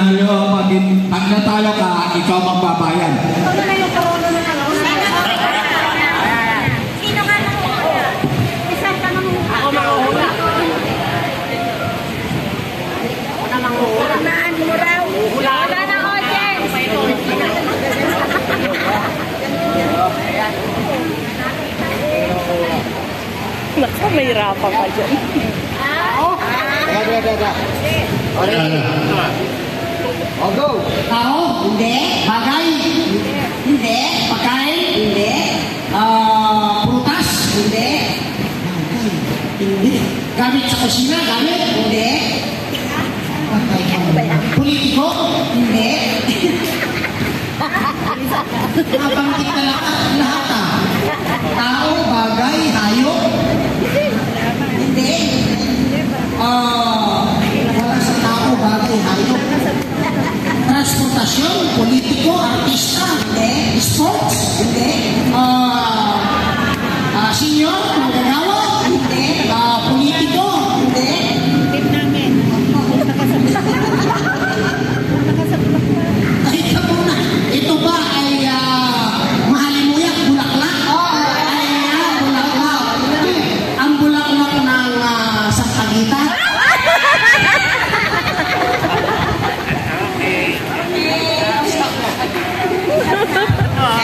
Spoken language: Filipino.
nanalo, pag natalo ka, ikaw magbabayan. Sino ka nanguhula? Isang ka nanguhula. Ako manguhula. Ako na manguhula. Naan mo raw. Wala na audience. Naku, may rapa pa dyan. O, go! Tao? Hindi. Bagay? Hindi. Pagkain? Hindi. Prutas? Hindi. Hindi. Gamit sa kusina? Gamit? Hindi. Politiko? Hindi. Nabanggit na lang.